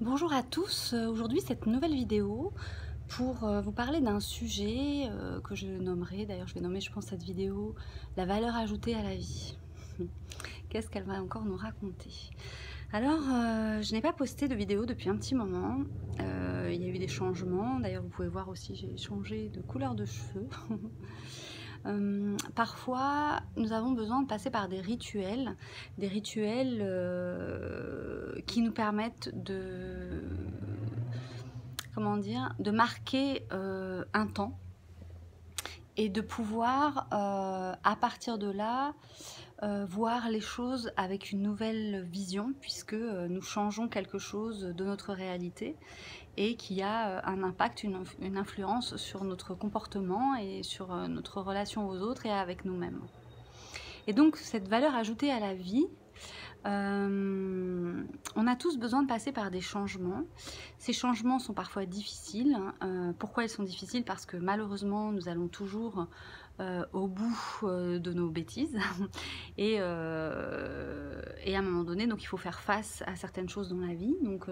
Bonjour à tous, aujourd'hui cette nouvelle vidéo pour vous parler d'un sujet que je nommerai, d'ailleurs je vais nommer je pense cette vidéo la valeur ajoutée à la vie. Qu'est-ce qu'elle va encore nous raconter? Alors je n'ai pas posté de vidéo depuis un petit moment, il y a eu des changements, d'ailleurs vous pouvez voir aussi j'ai changé de couleur de cheveux. Parfois, nous avons besoin de passer par des rituels qui nous permettent de, comment dire, de marquer un temps et de pouvoir, à partir de là, voir les choses avec une nouvelle vision, puisque nous changeons quelque chose de notre réalité et qui a un impact, une influence sur notre comportement et sur notre relation aux autres et avec nous-mêmes. Et donc cette valeur ajoutée à la vie, on a tous besoin de passer par des changements. Ces changements sont parfois difficiles. Pourquoi ils sont difficiles? Parce que malheureusement nous allons toujours au bout de nos bêtises et à un moment donné donc il faut faire face à certaines choses dans la vie, donc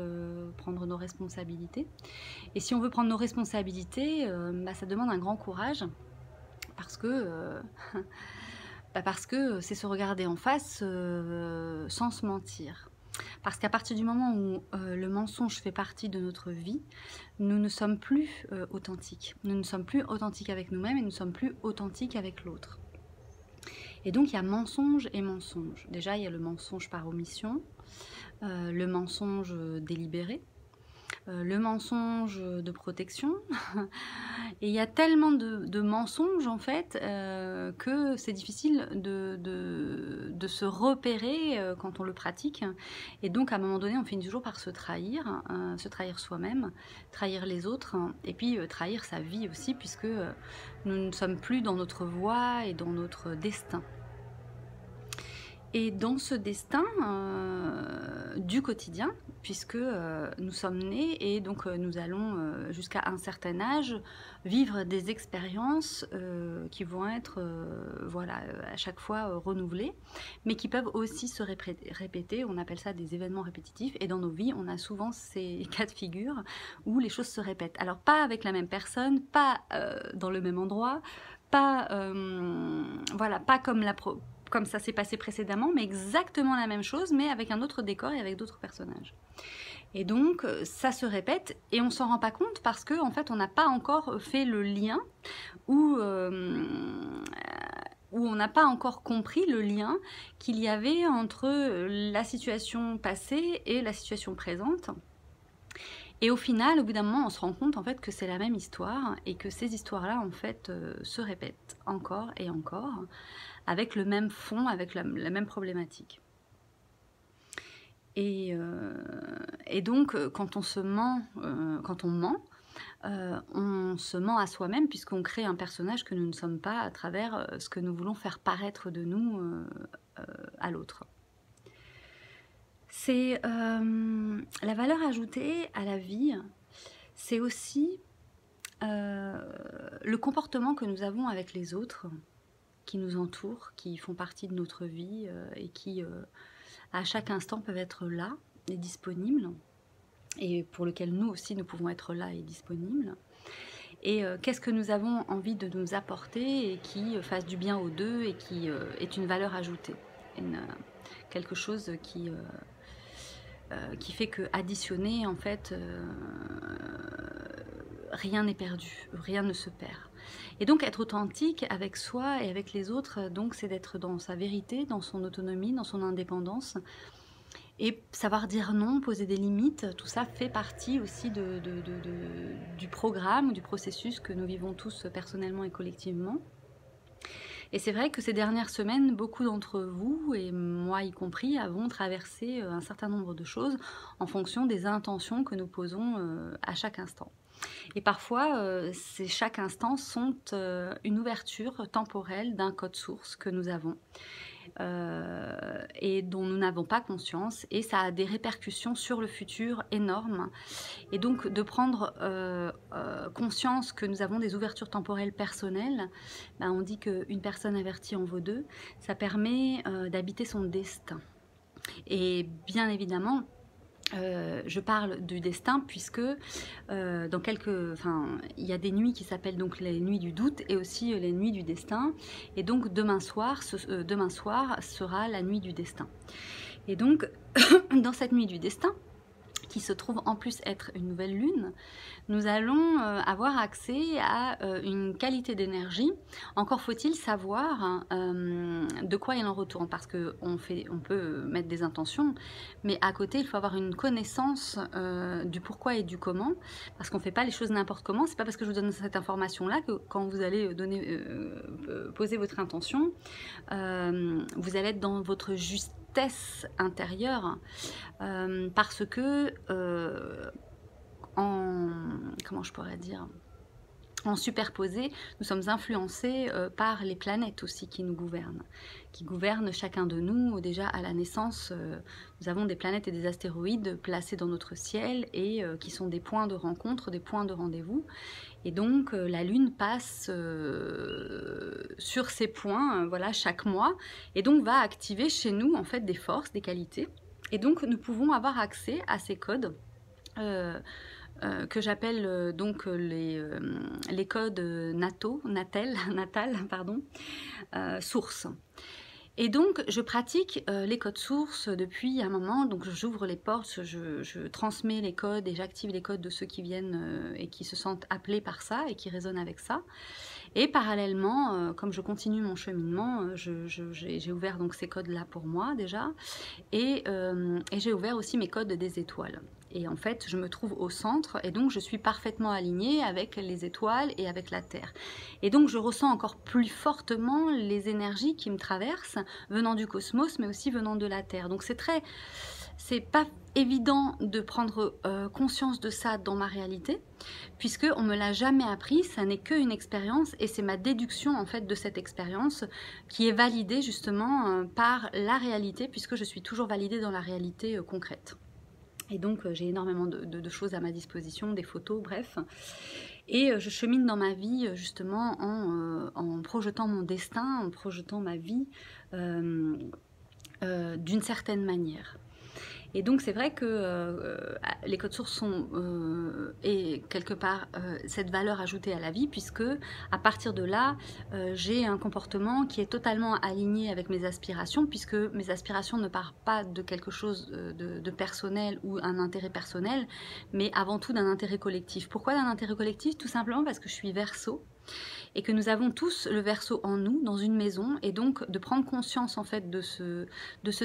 prendre nos responsabilités. Et si on veut prendre nos responsabilités, ça demande un grand courage parce que c'est se regarder en face sans se mentir. Parce qu'à partir du moment où le mensonge fait partie de notre vie, nous ne sommes plus authentiques. Nous ne sommes plus authentiques avec nous-mêmes et nous ne sommes plus authentiques avec l'autre. Et donc il y a mensonge et mensonge. Déjà il y a le mensonge par omission, le mensonge délibéré, le mensonge de protection. Et il y a tellement de mensonges en fait que c'est difficile de se repérer quand on le pratique. Et donc à un moment donné on finit toujours par se trahir soi-même, trahir les autres et puis trahir sa vie aussi, puisque nous ne sommes plus dans notre voie et dans notre destin. Et dans ce destin du quotidien, puisque nous sommes nés et donc nous allons jusqu'à un certain âge vivre des expériences qui vont être voilà, à chaque fois renouvelées, mais qui peuvent aussi se répéter, on appelle ça des événements répétitifs, et dans nos vies on a souvent ces cas de figure où les choses se répètent. Alors pas avec la même personne, pas dans le même endroit, pas, voilà, pas comme ça s'est passé précédemment, mais exactement la même chose, mais avec un autre décor et avec d'autres personnages. Et donc, ça se répète et on s'en rend pas compte parce que en fait, on n'a pas encore fait le lien ou on n'a pas encore compris le lien qu'il y avait entre la situation passée et la situation présente. Et au final, au bout d'un moment, on se rend compte en fait que c'est la même histoire et que ces histoires-là en fait se répètent encore et encore, avec le même fond, avec la même problématique. Et donc, quand on se ment, on se ment à soi-même, puisqu'on crée un personnage que nous ne sommes pas à travers ce que nous voulons faire paraître de nous à l'autre. C'est la valeur ajoutée à la vie, c'est aussi le comportement que nous avons avec les autres, qui nous entourent, qui font partie de notre vie et qui à chaque instant peuvent être là et disponibles, et pour lequel nous aussi nous pouvons être là et disponibles. Et qu'est-ce que nous avons envie de nous apporter et qui fasse du bien aux deux et qui est une valeur ajoutée, quelque chose qui fait que additionner en fait rien n'est perdu, rien ne se perd. Et donc être authentique avec soi et avec les autres, donc c'est d'être dans sa vérité, dans son autonomie, dans son indépendance, et savoir dire non, poser des limites. Tout ça fait partie aussi du programme, du processus que nous vivons tous personnellement et collectivement. Et c'est vrai que ces dernières semaines, beaucoup d'entre vous, et moi y compris, avons traversé un certain nombre de choses en fonction des intentions que nous posons à chaque instant. Et parfois, chaque instant sont une ouverture temporelle d'un code source que nous avons et dont nous n'avons pas conscience, et ça a des répercussions sur le futur énormes. Et donc de prendre conscience que nous avons des ouvertures temporelles personnelles, on dit qu'une personne avertie en vaut deux, ça permet d'habiter son destin. Et bien évidemment, je parle du destin puisque dans il y a des nuits qui s'appellent donc les nuits du doute et aussi les nuits du destin. Et donc demain soir sera la nuit du destin. Et donc dans cette nuit du destin, qui se trouve en plus être une nouvelle lune, nous allons avoir accès à une qualité d'énergie. Encore faut-il savoir de quoi il en retourne, parce qu'on peut mettre des intentions, mais à côté, il faut avoir une connaissance du pourquoi et du comment, parce qu'on ne fait pas les choses n'importe comment. C'est pas parce que je vous donne cette information-là que quand vous allez poser votre intention, vous allez être dans votre justesse intérieure, parce que comment je pourrais dire, en superposé, nous sommes influencés par les planètes aussi qui nous gouvernent chacun de nous. Déjà à la naissance, nous avons des planètes et des astéroïdes placés dans notre ciel et qui sont des points de rencontre, des points de rendez-vous. Et donc la Lune passe sur ces points, voilà, chaque mois, et donc va activer chez nous en fait des forces, des qualités. Et donc nous pouvons avoir accès à ces codes que j'appelle donc les codes natal, pardon, source. Et donc je pratique les codes sources depuis un moment, donc j'ouvre les portes, je transmets les codes et j'active les codes de ceux qui viennent et qui se sentent appelés par ça et qui résonnent avec ça. Et parallèlement, comme je continue mon cheminement, j'ai ouvert donc ces codes-là pour moi déjà, et j'ai ouvert aussi mes codes des étoiles. Et en fait, je me trouve au centre et donc je suis parfaitement alignée avec les étoiles et avec la Terre. Et donc je ressens encore plus fortement les énergies qui me traversent, venant du cosmos, mais aussi venant de la Terre. Donc c'est pas évident de prendre conscience de ça dans ma réalité, puisque on me l'a jamais appris, ça n'est qu'une expérience et c'est ma déduction en fait de cette expérience qui est validée justement par la réalité, puisque je suis toujours validée dans la réalité concrète. Et donc j'ai énormément de choses à ma disposition, des photos, bref. Et je chemine dans ma vie justement en projetant mon destin, en projetant ma vie d'une certaine manière. Et donc c'est vrai que les codes sources sont et quelque part cette valeur ajoutée à la vie, puisque à partir de là j'ai un comportement qui est totalement aligné avec mes aspirations, puisque mes aspirations ne partent pas de quelque chose de personnel ou un intérêt personnel, mais avant tout d'un intérêt collectif. Pourquoi d'un intérêt collectif? Tout simplement parce que je suis Verseau et que nous avons tous le Verseau en nous, dans une maison, et donc de prendre conscience en fait de ce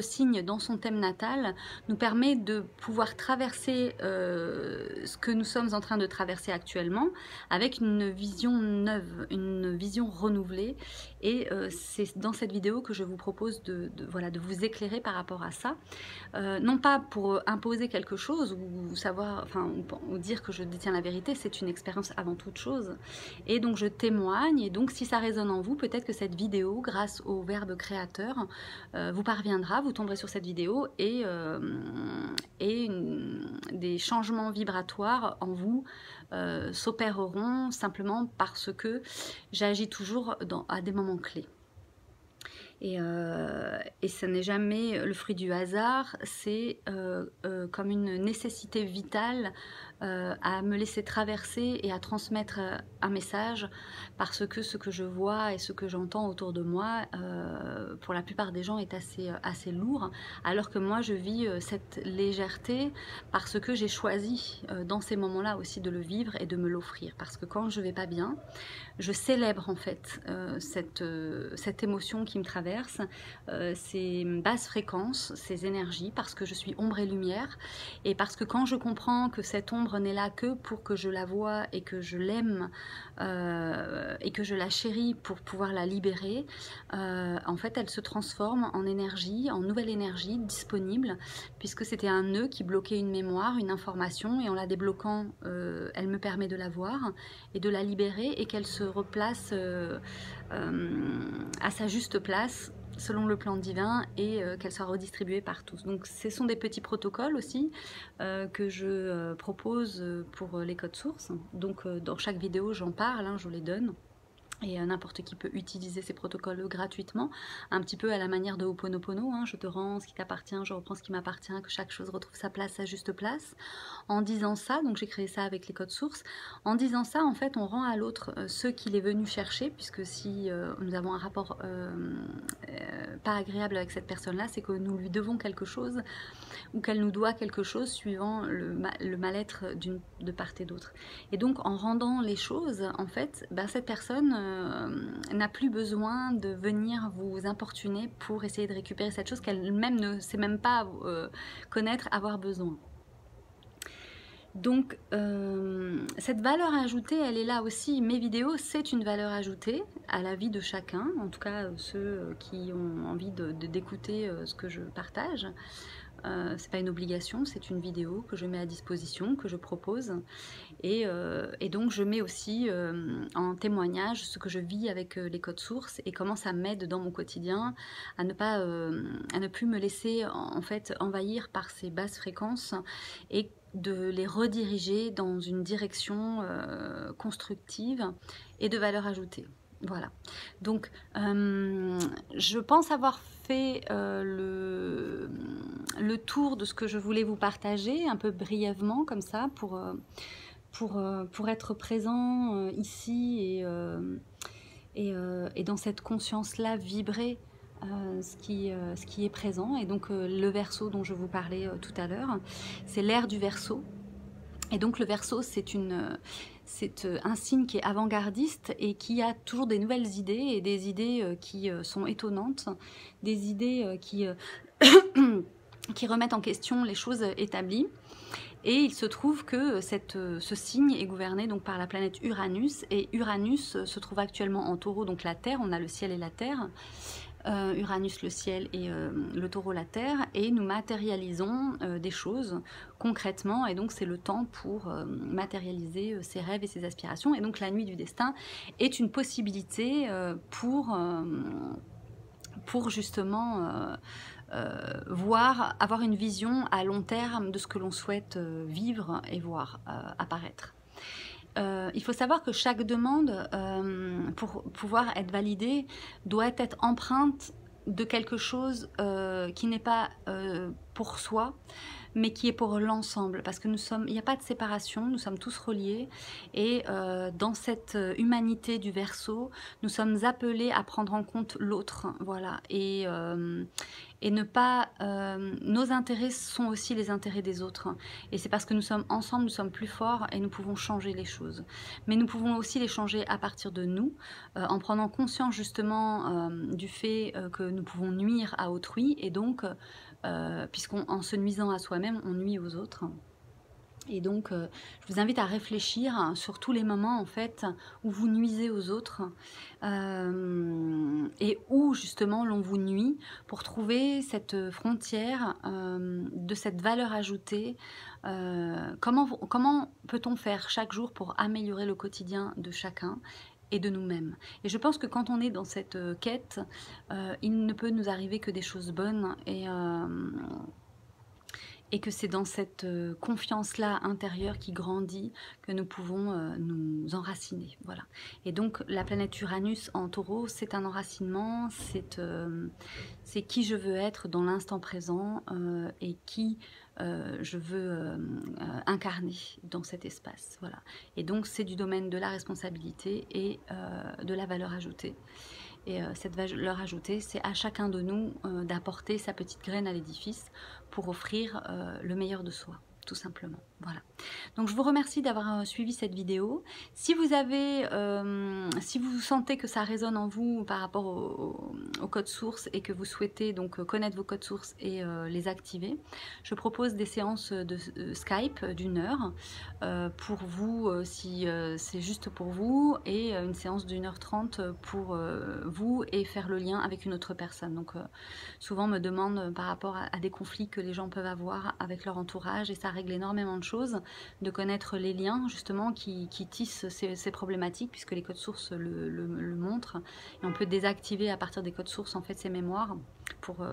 signe dans son thème natal nous permet de pouvoir traverser ce que nous sommes en train de traverser actuellement avec une vision neuve, une vision renouvelée. Et c'est dans cette vidéo que je vous propose voilà, de vous éclairer par rapport à ça, non pas pour imposer quelque chose ou savoir, enfin, ou dire que je détiens la vérité, c'est une expérience avant toute chose, et donc je témoigne. Et donc si ça résonne en vous, peut-être que cette vidéo, grâce au verbe créateur, vous parviendra, vous tomberez sur cette vidéo et des changements vibratoires en vous s'opéreront simplement parce que j'agis toujours à des moments clés. Et ce n'est jamais le fruit du hasard, c'est comme une nécessité vitale à me laisser traverser et à transmettre un message, parce que ce que je vois et ce que j'entends autour de moi, pour la plupart des gens, est assez lourd, alors que moi je vis cette légèreté parce que j'ai choisi dans ces moments-là aussi de le vivre et de me l'offrir, parce que quand je vais pas bien, je célèbre en fait cette émotion qui me traverse, ces basses fréquences, ces énergies, parce que je suis ombre et lumière, et parce que quand je comprends que cette ombre n'est là que pour que je la voie et que je l'aime et que je la chéris pour pouvoir la libérer, en fait elle se transforme en énergie, en nouvelle énergie disponible, puisque c'était un nœud qui bloquait une mémoire, une information, et en la débloquant elle me permet de la voir et de la libérer, et qu'elle se replace à sa juste place selon le plan divin, et qu'elle soit redistribuée par tous. Donc ce sont des petits protocoles aussi que je propose pour les codes sources. Donc dans chaque vidéo j'en parle, hein, je les donne. Et n'importe qui peut utiliser ces protocoles gratuitement, un petit peu à la manière de Ho'oponopono, hein, je te rends ce qui t'appartient, je reprends ce qui m'appartient, que chaque chose retrouve sa place, sa juste place. En disant ça, donc j'ai créé ça avec les codes sources, en disant ça, en fait, on rend à l'autre ce qu'il est venu chercher, puisque si nous avons un rapport pas agréable avec cette personne-là, c'est que nous lui devons quelque chose, ou qu'elle nous doit quelque chose suivant le mal-être de part et d'autre. Et donc en rendant les choses, en fait, ben, cette personne n'a plus besoin de venir vous importuner pour essayer de récupérer cette chose qu'elle-même ne sait même pas connaître, avoir besoin. Donc cette valeur ajoutée, elle est là aussi. Mes vidéos, c'est une valeur ajoutée à la vie de chacun, en tout cas ceux qui ont envie d'écouter ce que je partage. C'est pas une obligation, c'est une vidéo que je mets à disposition, que je propose. Et donc je mets aussi en témoignage ce que je vis avec les codes sources et comment ça m'aide dans mon quotidien à ne plus me laisser en fait envahir par ces basses fréquences et de les rediriger dans une direction constructive et de valeur ajoutée. Voilà, donc je pense avoir fait le tour de ce que je voulais vous partager, un peu brièvement comme ça, pour être présent ici et dans cette conscience-là, vibrer ce qui est présent. Et donc le Verseau dont je vous parlais tout à l'heure, c'est l'ère du Verseau. Et donc le Verseau, c'est un signe qui est avant-gardiste et qui a toujours des nouvelles idées et des idées qui sont étonnantes, des idées qui remettent en question les choses établies. Et il se trouve que ce signe est gouverné donc par la planète Uranus, et Uranus se trouve actuellement en Taureau, donc la Terre, on a le ciel et la Terre. Uranus le ciel et le Taureau la terre, et nous matérialisons des choses concrètement, et donc c'est le temps pour matérialiser ses rêves et ses aspirations. Et donc la nuit du destin est une possibilité pour justement avoir une vision à long terme de ce que l'on souhaite vivre et voir apparaître. Il faut savoir que chaque demande, pour pouvoir être validée, doit être empreinte de quelque chose qui n'est pas pour soi, mais qui est pour l'ensemble, parce que il n'y a pas de séparation, nous sommes tous reliés, et dans cette humanité du Verseau, nous sommes appelés à prendre en compte l'autre, voilà, et ne pas... nos intérêts sont aussi les intérêts des autres, et c'est parce que nous sommes ensemble, nous sommes plus forts, et nous pouvons changer les choses. Mais nous pouvons aussi les changer à partir de nous, en prenant conscience justement du fait que nous pouvons nuire à autrui, et donc puisqu'en se nuisant à soi-même, on nuit aux autres. Et donc, je vous invite à réfléchir sur tous les moments en fait où vous nuisez aux autres et où justement l'on vous nuit, pour trouver cette frontière de cette valeur ajoutée. Comment peut-on faire chaque jour pour améliorer le quotidien de chacun et de nous-mêmes. Et je pense que quand on est dans cette quête, il ne peut nous arriver que des choses bonnes, et que c'est dans cette confiance-là intérieure qui grandit que nous pouvons nous enraciner. Voilà. Et donc la planète Uranus en Taureau, c'est un enracinement, c'est qui je veux être dans l'instant présent et qui je veux incarner dans cet espace. Voilà. Et donc c'est du domaine de la responsabilité et de la valeur ajoutée. Et cette valeur ajoutée, c'est à chacun de nous d'apporter sa petite graine à l'édifice pour offrir le meilleur de soi, tout simplement. Voilà. Donc je vous remercie d'avoir suivi cette vidéo. Si vous sentez que ça résonne en vous par rapport au code source et que vous souhaitez donc connaître vos codes sources et les activer, je propose des séances de Skype d'1 heure pour vous si c'est juste pour vous, et une séance d'1h30 pour vous, et faire le lien avec une autre personne. Donc souvent on me demande par rapport à des conflits que les gens peuvent avoir avec leur entourage, et ça règle énormément de choses, de connaître les liens justement qui tissent ces problématiques, puisque les codes sources le montrent, et on peut désactiver à partir des codes sources en fait ces mémoires pour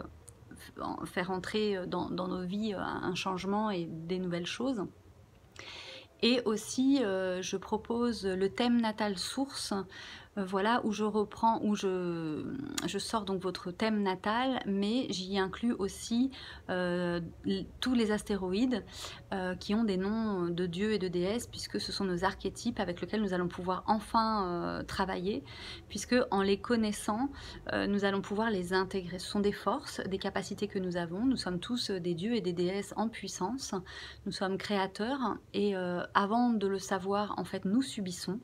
faire entrer dans nos vies un changement et des nouvelles choses. Et aussi, je propose le thème natal source voilà, où je reprends, où je sors donc votre thème natal, mais j'y inclus aussi tous les astéroïdes qui ont des noms de dieux et de déesses, puisque ce sont nos archétypes avec lesquels nous allons pouvoir enfin travailler, puisque en les connaissant, nous allons pouvoir les intégrer. Ce sont des forces, des capacités que nous avons. Nous sommes tous des dieux et des déesses en puissance. Nous sommes créateurs et avant de le savoir, en fait, nous subissons.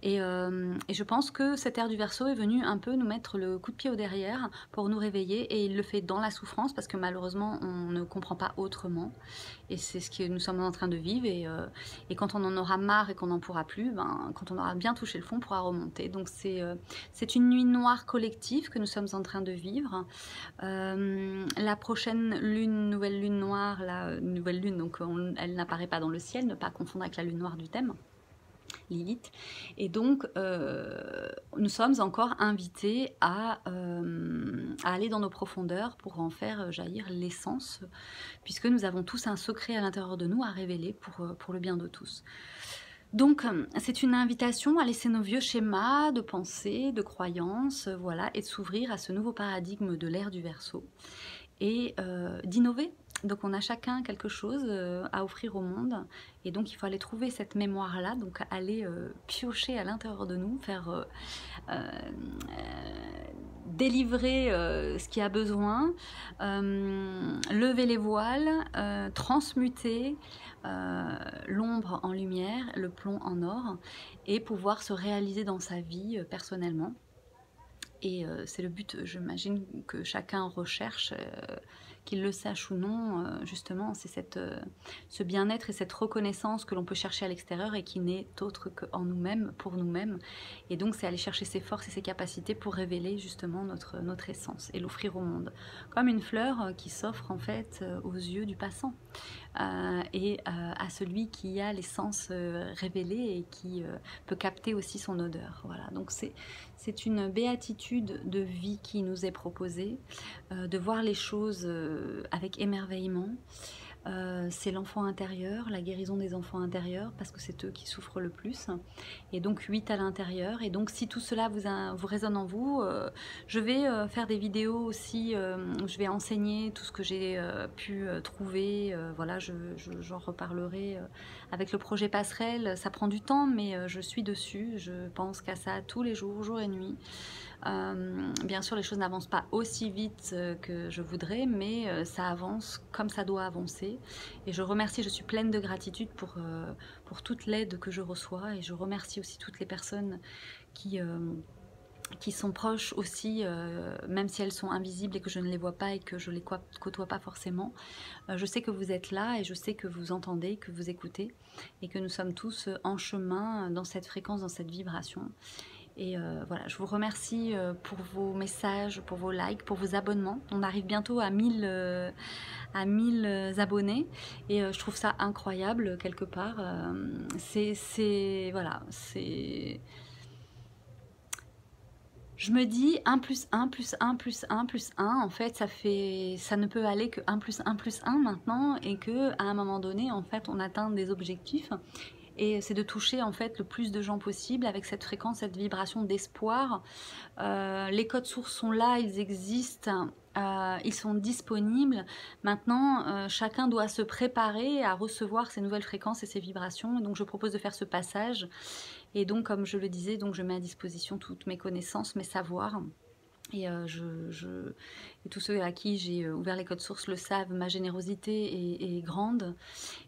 Et je pense que cette ère du Verseau est venue un peu nous mettre le coup de pied au derrière pour nous réveiller, et il le fait dans la souffrance parce que malheureusement on ne comprend pas autrement, et c'est ce que nous sommes en train de vivre, et quand on en aura marre et qu'on n'en pourra plus, ben, quand on aura bien touché le fond, on pourra remonter. Donc c'est une nuit noire collective que nous sommes en train de vivre. La prochaine lune, nouvelle lune noire, la nouvelle lune, donc elle n'apparaît pas dans le ciel, ne pas confondre avec la lune noire du thème, Lilith. Et donc, nous sommes encore invités à aller dans nos profondeurs pour en faire jaillir l'essence, puisque nous avons tous un secret à l'intérieur de nous à révéler pour le bien de tous. Donc, c'est une invitation à laisser nos vieux schémas de pensée, de croyances, voilà, et de s'ouvrir à ce nouveau paradigme de l'ère du Verseau, et d'innover. Donc on a chacun quelque chose à offrir au monde, et donc il faut aller trouver cette mémoire-là, donc aller piocher à l'intérieur de nous, faire délivrer ce qui a besoin, lever les voiles, transmuter l'ombre en lumière, le plomb en or, et pouvoir se réaliser dans sa vie personnellement. Et c'est le but, j'imagine, que chacun recherche, qu'il le sache ou non, justement, c'est ce bien-être et cette reconnaissance que l'on peut chercher à l'extérieur et qui n'est autre qu'en nous-mêmes, pour nous-mêmes. Et donc c'est aller chercher ses forces et ses capacités pour révéler justement notre essence et l'offrir au monde. Comme une fleur qui s'offre en fait aux yeux du passant. Et à celui qui a l'essence révélée et qui peut capter aussi son odeur. Voilà, donc c'est une béatitude de vie qui nous est proposée, de voir les choses avec émerveillement. C'est l'enfant intérieur, la guérison des enfants intérieurs, parce que c'est eux qui souffrent le plus, et donc 8 à l'intérieur. Et donc si tout cela vous résonne en vous, je vais faire des vidéos aussi, où je vais enseigner tout ce que j'ai pu trouver, voilà, j'en reparlerai avec le projet Passerelle. Ça prend du temps, mais je suis dessus, je pense qu'à ça tous les jours, jour et nuit. Bien sûr, les choses n'avancent pas aussi vite que je voudrais, mais ça avance comme ça doit avancer. Et je remercie, je suis pleine de gratitude pour toute l'aide que je reçois, et je remercie aussi toutes les personnes qui sont proches aussi, même si elles sont invisibles et que je ne les vois pas et que je les côtoie pas forcément. Je sais que vous êtes là, et je sais que vous entendez, que vous écoutez, et que nous sommes tous en chemin dans cette fréquence, dans cette vibration. Et voilà, je vous remercie pour vos messages, pour vos likes, pour vos abonnements. On arrive bientôt à 1000 abonnés, et je trouve ça incroyable quelque part. Voilà, c'est... Je me dis 1 plus 1 plus 1 plus 1 plus 1, en fait, ça ne peut aller que 1 plus 1 plus 1 maintenant, et qu'à un moment donné, en fait, on atteint des objectifs. Et c'est de toucher en fait le plus de gens possible avec cette fréquence, cette vibration d'espoir. Les codes sources sont là, ils existent, ils sont disponibles. Maintenant, chacun doit se préparer à recevoir ces nouvelles fréquences et ces vibrations. Et donc je propose de faire ce passage. Et donc, comme je le disais, donc je mets à disposition toutes mes connaissances, mes savoirs. Et, et tous ceux à qui j'ai ouvert les codes sources le savent, ma générosité est grande,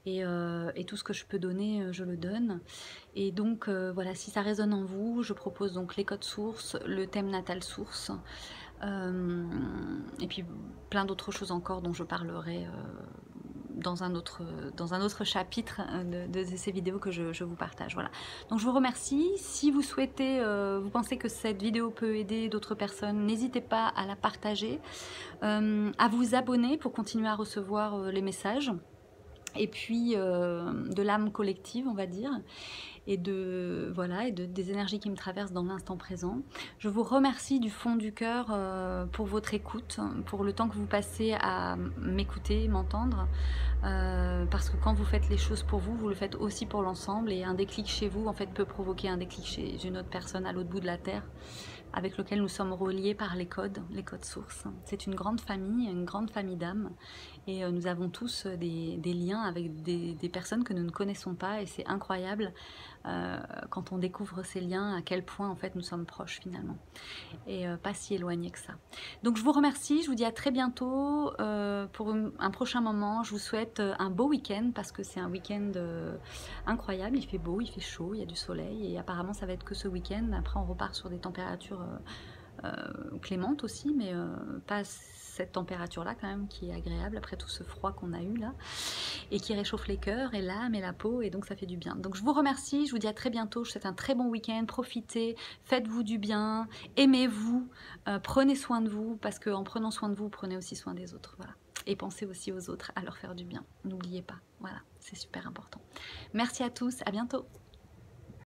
et tout ce que je peux donner, je le donne. Et donc voilà, si ça résonne en vous, je propose donc les codes sources, le thème natal source, et puis plein d'autres choses encore dont je parlerai dans un autre chapitre de ces vidéos que je vous partage. Voilà. Donc je vous remercie. Si vous souhaitez, vous pensez que cette vidéo peut aider d'autres personnes, n'hésitez pas à la partager, à vous abonner pour continuer à recevoir les messages. et puis de l'âme collective, on va dire, et voilà, et des énergies qui me traversent dans l'instant présent. Je vous remercie du fond du cœur pour votre écoute, pour le temps que vous passez à m'écouter, m'entendre, parce que quand vous faites les choses pour vous, vous le faites aussi pour l'ensemble, et un déclic chez vous en fait peut provoquer un déclic chez une autre personne à l'autre bout de la terre, avec lequel nous sommes reliés par les codes sources. C'est une grande famille d'âmes, et nous avons tous des liens avec des personnes que nous ne connaissons pas, et c'est incroyable quand on découvre ces liens, à quel point en fait nous sommes proches finalement, et pas si éloignés que ça. Donc je vous remercie, je vous dis à très bientôt pour un prochain moment. Je vous souhaite un beau week-end, parce que c'est un week-end incroyable, il fait beau, il fait chaud, il y a du soleil, et apparemment ça va être que ce week-end. Après on repart sur des températures clémente aussi, mais pas cette température-là quand même, qui est agréable après tout ce froid qu'on a eu là, et qui réchauffe les cœurs et l'âme et la peau, et donc ça fait du bien. Donc je vous remercie, je vous dis à très bientôt, je vous souhaite un très bon week-end, profitez, faites-vous du bien, aimez-vous, prenez soin de vous, parce qu'en prenant soin de vous, prenez aussi soin des autres, voilà. Et pensez aussi aux autres, à leur faire du bien, n'oubliez pas, voilà, c'est super important. Merci à tous, à bientôt.